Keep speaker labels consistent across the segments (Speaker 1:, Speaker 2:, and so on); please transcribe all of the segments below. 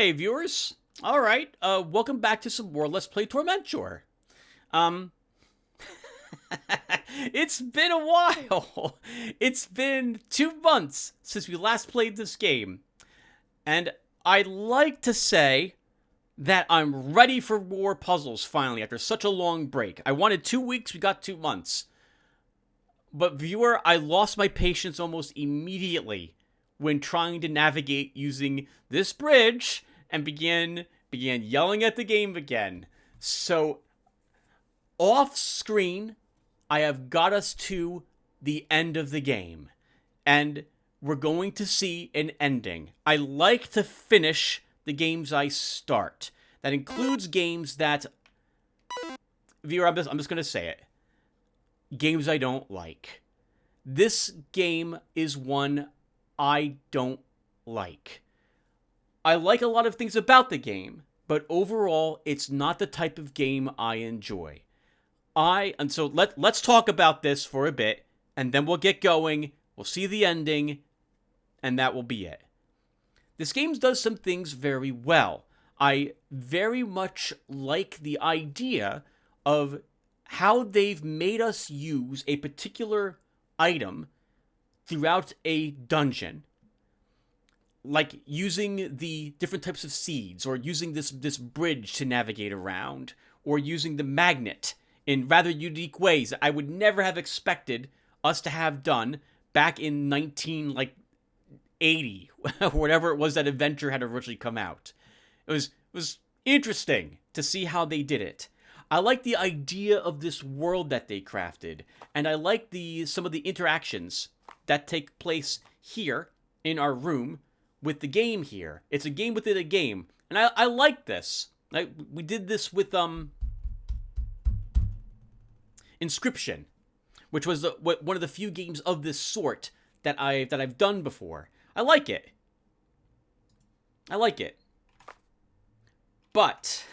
Speaker 1: Hey, viewers. All right, welcome back to some more Let's Play Tormenture. Um, it's been a while. It's been 2 months since we last played this game. And I'd like to say that I'm ready for more puzzles finally after such a long break. I wanted 2 weeks, we got 2 months. But viewer, I lost my patience almost immediately when trying to navigate using this bridge and began yelling at the game again. So off screen, I have got us to the end of the game, and we're going to see an ending. I like to finish the games I start. That includes games that, viewer, I'm just going to say it. Games I don't like. This game is one I don't like. I like a lot of things about the game, but overall, it's not the type of game I enjoy. And so let's talk about this for a bit, and then we'll get going. We'll see the ending, and that will be it. This game does some things very well. I very much like the idea of how they've made us use a particular item throughout a dungeon. Like using the different types of seeds, or using this bridge to navigate around, or using the magnet in rather unique ways that I would never have expected us to have done back in 1980, whatever it was that Adventure had originally come out. It was interesting to see how they did it. I like the idea of this world that they crafted, and I like some of the interactions that take place here in our room with the game here. It's a game within a game, and I like this. We did this with Inscription, which was one of the few games of this sort that I've done before. I like it. But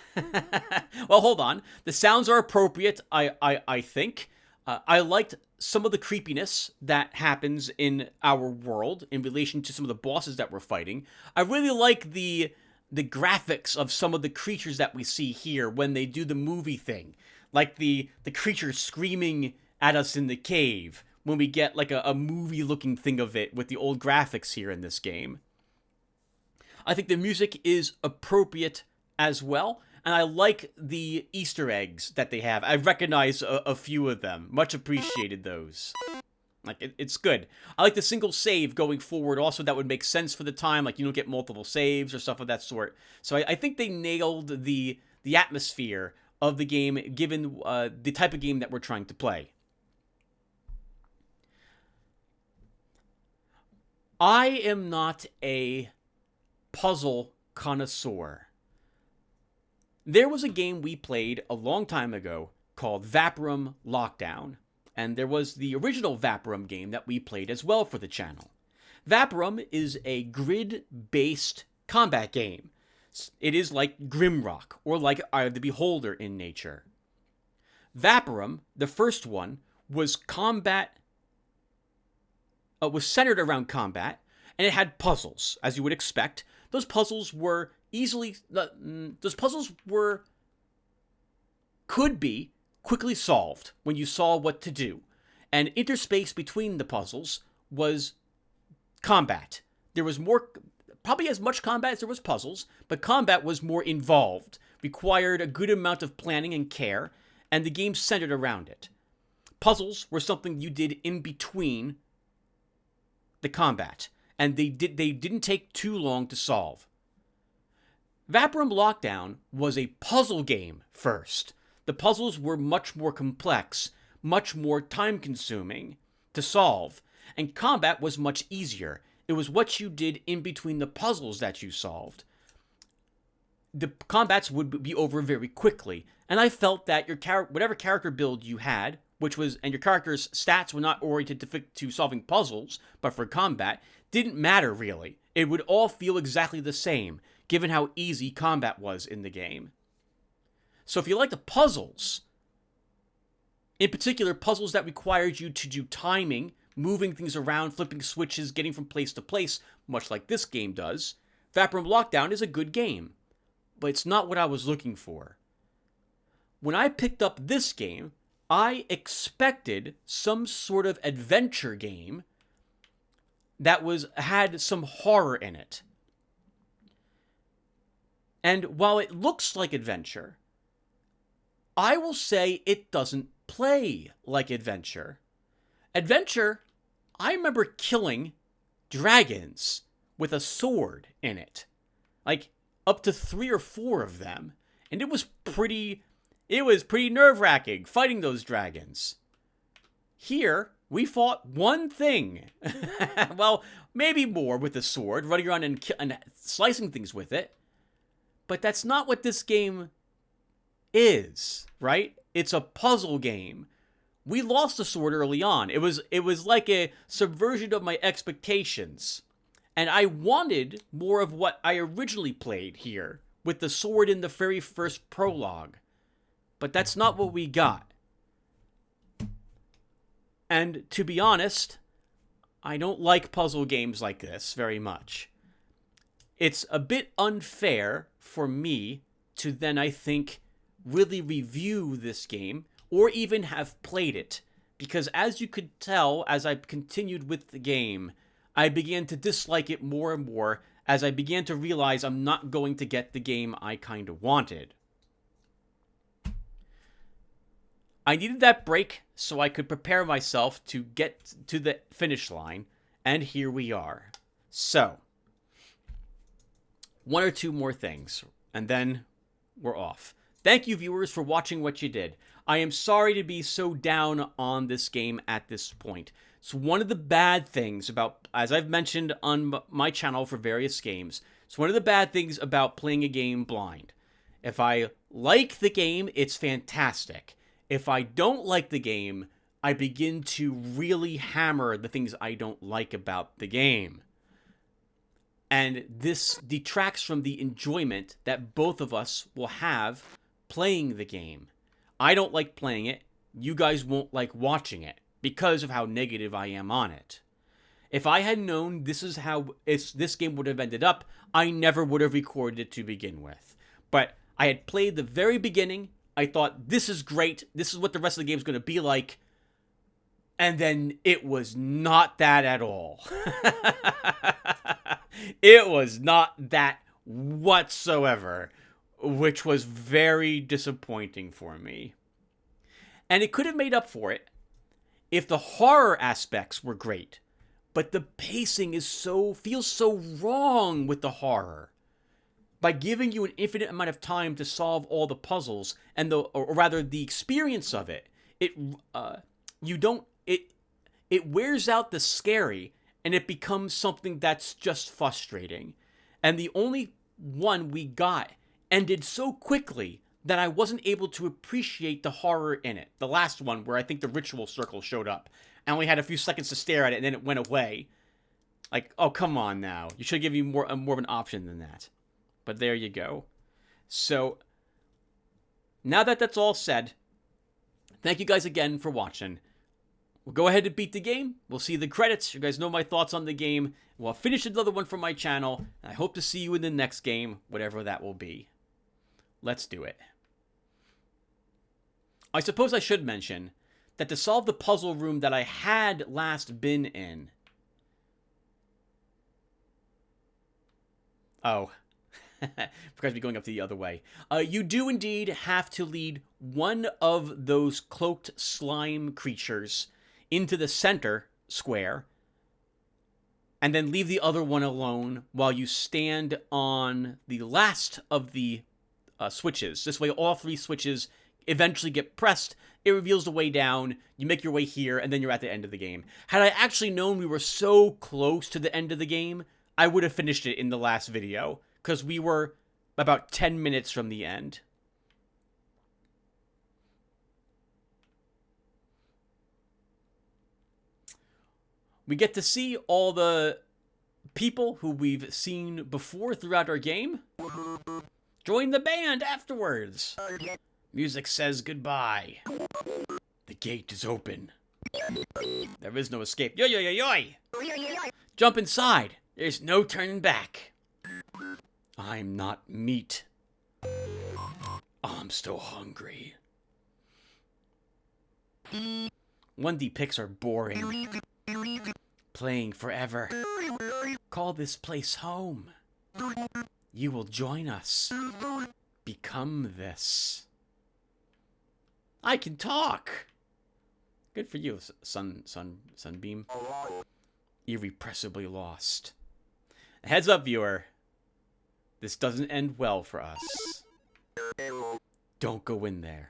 Speaker 1: well, hold on. The sounds are appropriate, I think. I liked some of the creepiness that happens in our world in relation to some of the bosses that we're fighting. I really like the graphics of some of the creatures that we see here when they do the movie thing. Like the creature screaming at us in the cave when we get like a movie-looking thing of it with the old graphics here in this game. I think the music is appropriate as well. And I like the Easter eggs that they have. I recognize a few of them. Much appreciated those. Like, it's good. I like the single save going forward. Also, that would make sense for the time. Like, you don't get multiple saves or stuff of that sort. So I think they nailed the atmosphere of the game, given the type of game that we're trying to play. I am not a puzzle connoisseur. There was a game we played a long time ago called Vaporum Lockdown, and there was the original Vaporum game that we played as well for the channel. Vaporum is a grid-based combat game. It is like Grimrock, or like Eye of the Beholder in nature. Vaporum, the first one, was centered around combat, and it had puzzles, as you would expect. Those puzzles could be quickly solved when you saw what to do. And interspace between the puzzles was combat. There was probably as much combat as there was puzzles, but combat was more involved, required a good amount of planning and care, and the game centered around it. Puzzles were something you did in between the combat, and they didn't take too long to solve. Vaporum Lockdown was a puzzle game first. The puzzles were much more complex, much more time-consuming to solve, and combat was much easier. It was what you did in between the puzzles that you solved. The combats would be over very quickly, and I felt that whatever character build you had, and your character's stats were not oriented to solving puzzles, but for combat, didn't matter really. It would all feel exactly the same, given how easy combat was in the game. So if you like the puzzles, in particular puzzles that required you to do timing, moving things around, flipping switches, getting from place to place, much like this game does, Vaporum Lockdown is a good game, but it's not what I was looking for. When I picked up this game, I expected some sort of adventure game that had some horror in it. And while it looks like adventure, I will say it doesn't play like adventure. Adventure, I remember killing dragons with a sword in it. Like, up to 3 or 4 of them. And it was pretty nerve-wracking fighting those dragons. Here, we fought one thing. Well, maybe more with the sword, running around and slicing things with it. But that's not what this game is, right? It's a puzzle game. We lost the sword early on. It was like a subversion of my expectations. And I wanted more of what I originally played here, with the sword in the very first prologue. But that's not what we got. And to be honest, I don't like puzzle games like this very much. It's a bit unfair for me to then, I think, really review this game or even have played it. Because as you could tell, as I continued with the game, I began to dislike it more and more as I began to realize I'm not going to get the game I kind of wanted. I needed that break so I could prepare myself to get to the finish line, and here we are. So, 1 or 2 more things, and then we're off. Thank you, viewers, for watching what you did. I am sorry to be so down on this game at this point. It's one of the bad things about, as I've mentioned on my channel for various games, it's one of the bad things about playing a game blind. If I like the game, it's fantastic. If I don't like the game, I begin to really hammer the things I don't like about the game. And this detracts from the enjoyment that both of us will have playing the game. I don't like playing it. You guys won't like watching it because of how negative I am on it. If I had known this is how this game would have ended up, I never would have recorded it to begin with. But I had played the very beginning. I thought, this is great. This is what the rest of the game is going to be like. And then it was not that at all. It was not that whatsoever, which was very disappointing for me. And it could have made up for it if the horror aspects were great, but the pacing feels so wrong with the horror. By giving you an infinite amount of time to solve all the puzzles, and or rather the experience of it, it wears out the scary, and it becomes something that's just frustrating. And the only one we got ended so quickly that I wasn't able to appreciate the horror in it. The last one, where I think the ritual circle showed up, and only had a few seconds to stare at it, and then it went away. Like, oh, come on now. You should give me more of an option than that. But there you go. So, now that that's all said, thank you guys again for watching. We'll go ahead and beat the game. We'll see the credits. You guys know my thoughts on the game. We'll finish another one from my channel. I hope to see you in the next game, whatever that will be. Let's do it. I suppose I should mention that to solve the puzzle room that I had last been in... Oh... Forgot to be going up the other way. You do indeed have to lead one of those cloaked slime creatures into the center square, and then leave the other one alone while you stand on the last of the switches. This way, all 3 switches eventually get pressed. It reveals the way down. You make your way here, and then you're at the end of the game. Had I actually known we were so close to the end of the game, I would have finished it in the last video, because we were about 10 minutes from the end. We get to see all the people who we've seen before throughout our game. Join the band afterwards. Music says goodbye. The gate is open. There is no escape. Yo, yo, yo, yo! Jump inside. There's no turning back. I'm not meat. I'm still hungry. 1D pics are boring. Playing forever. Call this place home. You will join us. Become this. I can talk. Good for you, Sunbeam. Irrepressibly lost. Heads up, viewer. This doesn't end well for us. Don't go in there.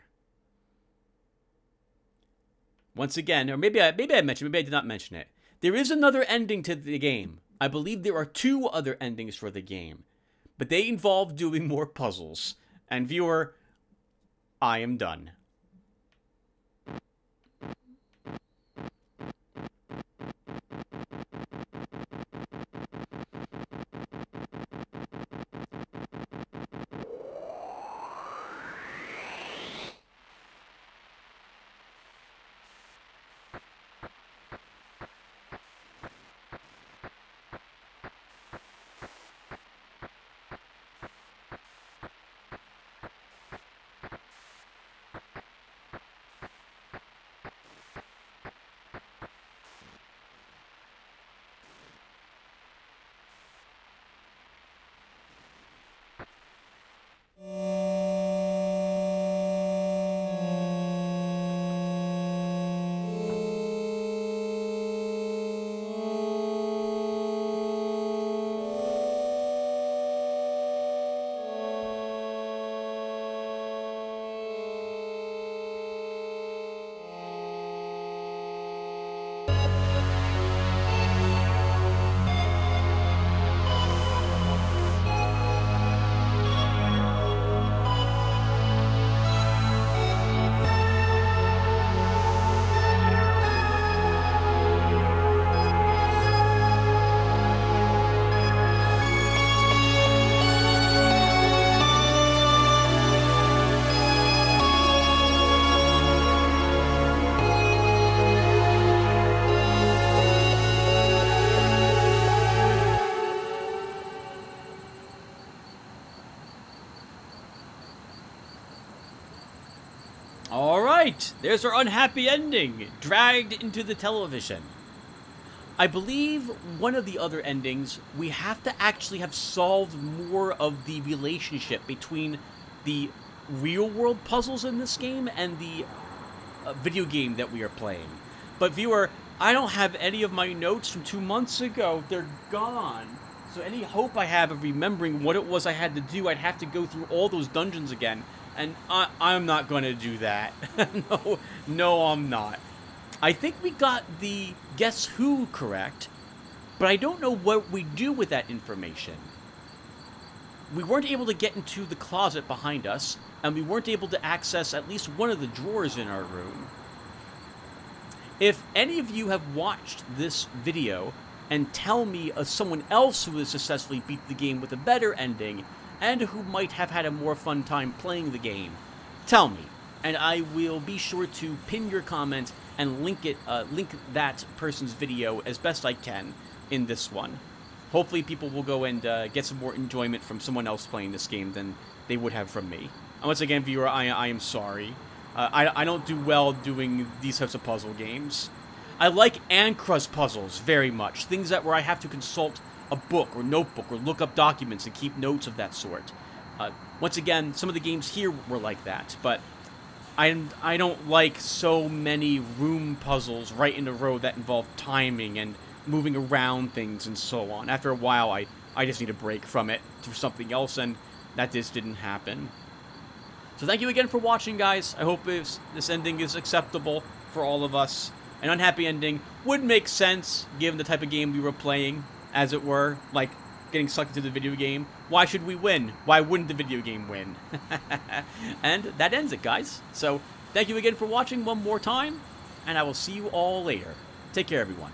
Speaker 1: Once again, or maybe I mentioned, maybe I did not mention it. There is another ending to the game. I believe there are 2 other endings for the game. But they involve doing more puzzles. And viewer, I am done. Alright, there's our unhappy ending, dragged into the television. I believe one of the other endings, we have to actually have solved more of the relationship between the real-world puzzles in this game and the video game that we are playing. But viewer, I don't have any of my notes from 2 months ago. They're gone. So any hope I have of remembering what it was I had to do, I'd have to go through all those dungeons again. And I'm not going to do that. No, I'm not. I think we got the Guess Who correct, but I don't know what we do with that information. We weren't able to get into the closet behind us, and we weren't able to access at least one of the drawers in our room. If any of you have watched this video and tell me of someone else who has successfully beat the game with a better ending, and who might have had a more fun time playing the game, tell me, and I will be sure to pin your comment and link that person's video as best I can in this one. Hopefully people will go and get some more enjoyment from someone else playing this game than they would have from me. And once again, viewer, I am sorry. I don't do well doing these types of puzzle games. I like Ancrus puzzles very much, things where I have to consult a book or notebook or look up documents and keep notes of that sort. Once again, some of the games here were like that, but I don't like so many room puzzles right in a row that involve timing and moving around things and so on. After a while, I just need a break from it for something else, and that just didn't happen. So thank you again for watching, guys. I hope this ending is acceptable for all of us. An unhappy ending would make sense, given the type of game we were playing, as it were, like getting sucked into the video game. Why should we win? Why wouldn't the video game win? And that ends it, guys. So, thank you again for watching one more time, and I will see you all later. Take care, everyone.